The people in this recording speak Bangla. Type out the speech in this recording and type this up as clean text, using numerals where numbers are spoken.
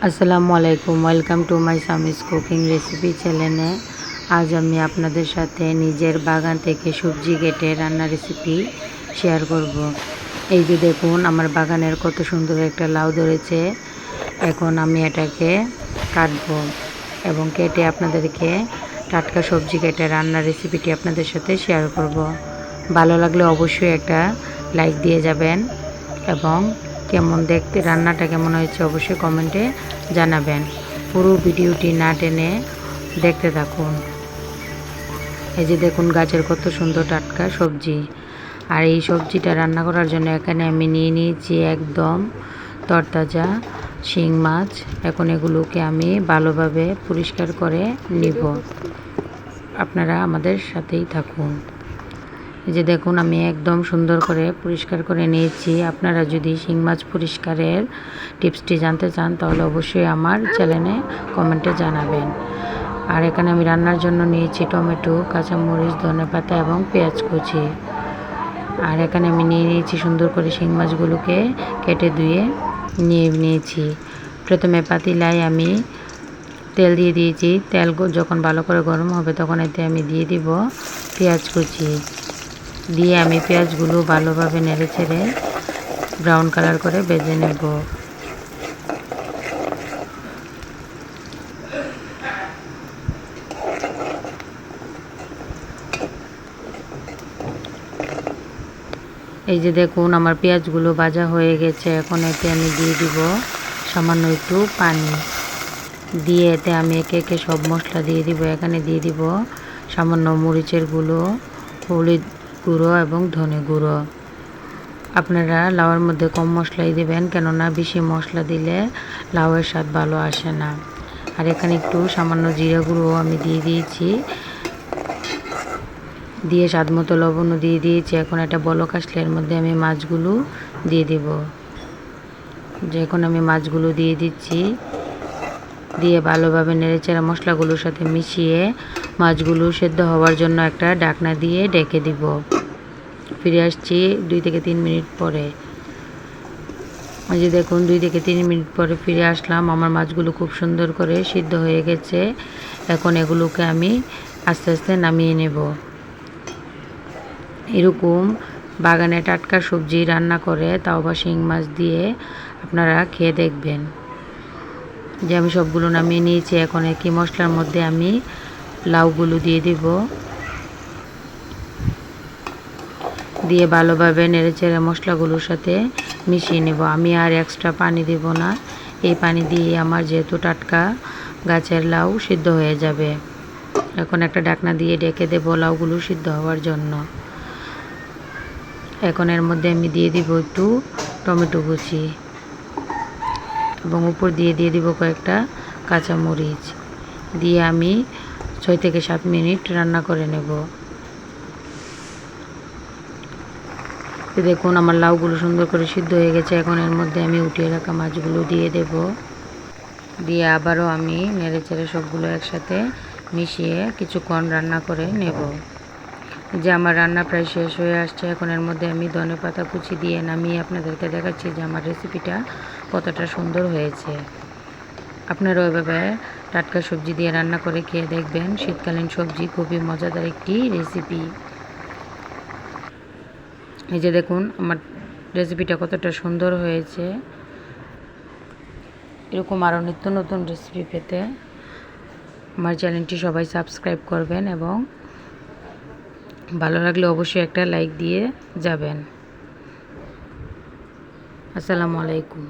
আসসালামু আলাইকুম, welcome to my সামিস cooking recipe চ্যানেলে। আজ আমি আপনাদের সাথে নিজের বাগান থেকে সবজি কেটে রান্নার রেসিপি শেয়ার করব। এই যে দেখুন, আমার বাগানের কত সুন্দর একটা লাউ ধরেছে। এখন আমি এটাকে কাটবো এবং কেটে আপনাদেরকে টাটকা সবজি কেটে রান্নার রেসিপিটি আপনাদের সাথে শেয়ার করব। ভালো লাগলে অবশ্যই একটা লাইক দিয়ে যাবেন এবং কেমন দেখতে রান্নাটা কেমন হয়েছে অবশ্যই কমেন্টে জানাবেন। পুরো ভিডিওটি না টেনে দেখতে থাকুন। এই যে দেখুন, গাছের কত সুন্দর টাটকা সবজি। আর এই সবজিটা রান্না করার জন্য এখানে আমি নিয়ে নিয়েছি একদম তরতাজা শিং মাছ। এখন এগুলোকে আমি ভালোভাবে পরিষ্কার করে নিব। আপনারা আমাদের সাথেই থাকুন। এই যে দেখুন, আমি একদম সুন্দর করে পরিষ্কার করে নিয়েছি। আপনারা যদি শিং মাছ পরিষ্কারের টিপসটি জানতে চান তাহলে অবশ্যই আমার চ্যানেলে কমেন্টে জানাবেন। আর এখানে আমি রান্নার জন্য নিয়েছি টমেটো, কাঁচামরিচ, ধনেপাতা এবং পেঁয়াজ কুচি। আর এখানে আমি নিয়ে নিয়েছি সুন্দর করে শিং মাছগুলোকে কেটে ধুয়ে নিয়েছি। প্রথমে পাতিলায় আমি তেল দিয়ে দিয়েছি। তেল যখন ভালো করে গরম হবে তখন এতে আমি দিয়ে দিব পেঁয়াজ কুচি। দিয়ে আমি পেঁয়াজগুলো ভালোভাবে নেড়ে ছেড়ে ব্রাউন কালার করে ভেজে নেব। এই যে দেখুন, আমার পেঁয়াজগুলো ভাজা হয়ে গেছে। এখন এতে আমি দিয়ে দিব সামান্য একটু পানি। দিয়ে এতে আমি একে একে সব মশলা দিয়ে দিব। এখানে দিয়ে দিব সামান্য মরিচের গুঁড়ো, হলুদ গুঁড়ো এবং ধনে গুঁড়ো। আপনারা লাউয়ের মধ্যে কম মশলাই দেবেন, কেননা বেশি মশলা দিলে লাউয়ের স্বাদ ভালো আসে না। আর এখানে একটু সামান্য জিরা গুঁড়ো আমি দিয়ে দিয়েছি। দিয়ে স্বাদ মতো লবণও দিয়ে দিয়েছি। এখন একটা বলক আসলে এর মধ্যে আমি মাছগুলো দিয়ে দিব। যে এখন আমি মাছগুলো দিয়ে দিচ্ছি। দিয়ে ভালোভাবে নেড়েচেড়ে মশলাগুলোর সাথে মিশিয়ে মাছগুলো সেদ্ধ হওয়ার জন্য একটা ঢাকনা দিয়ে ঢেকে দিব। ফিরে আসছি 2 থেকে 3 মিনিট পরে। এই যে দেখুন, 2 থেকে 3 মিনিট পরে ফিরে আসলাম। আমার মাছগুলো খুব সুন্দর করে সিদ্ধ হয়ে গেছে। এখন এগুলোকে আমি আস্তে আস্তে নামিয়ে নেব। এরকম বাগানে টাটকা সবজি রান্না করে, তাও বা শিং মাছ দিয়ে আপনারা খেয়ে দেখবেন। যে আমি সবগুলো নামিয়ে নিয়েছি। এখন একই মশলার মধ্যে আমি লাউগুলো দিয়ে দিব। দিয়ে ভালোভাবে নেড়েচেড়ে মশলাগুলোর সাথে মিশিয়ে নেব। আমি আর এক্সট্রা পানি দেব না। এই পানি দিয়ে আমার যেহেতু টাটকা গাছের লাউ সিদ্ধ হয়ে যাবে। এখন একটা ঢাকনা দিয়ে ঢেকে দেব লাউগুলো সিদ্ধ হওয়ার জন্য। এখন এর মধ্যে আমি দিয়ে দিব একটু টমেটো কুচি এবং উপর দিয়ে দিব কয়েকটা কাঁচামরিচ। দিয়ে আমি 6 থেকে 7 মিনিট রান্না করে নেব। দেখুন, আমার লাউগুলো সুন্দর করে সিদ্ধ হয়ে গেছে। এখন এর মধ্যে আমি উঠিয়ে রাখা মাছগুলো দিয়ে দেব। দিয়ে আবারও আমি নেড়েচেড়ে সবগুলো একসাথে মিশিয়ে কিছুক্ষণ রান্না করে নেব। যে আমার রান্না প্রায় শেষ হয়ে আসছে। এখন এর মধ্যে আমি ধনেপাতা কুচি দিয়ে নামিয়ে আপনাদেরকে দেখাচ্ছি যে আমার রেসিপিটা কতটা সুন্দর হয়েছে। আপনারা ওইভাবে টাটকা সবজি দিয়ে রান্না করে খেয়ে দেখবেন। শীতকালীন সবজি খুবই মজাদার একটি রেসিপি। এই যে দেখুন, আমার রেসিপিটা কতটা সুন্দর হয়েছে। এরকম আরও নিত্য নতুন রেসিপি পেতে আমার চ্যানেলটি সবাই সাবস্ক্রাইব করবেন এবং ভালো লাগলে অবশ্যই একটা লাইক দিয়ে যাবেন। আসসালামু আলাইকুম।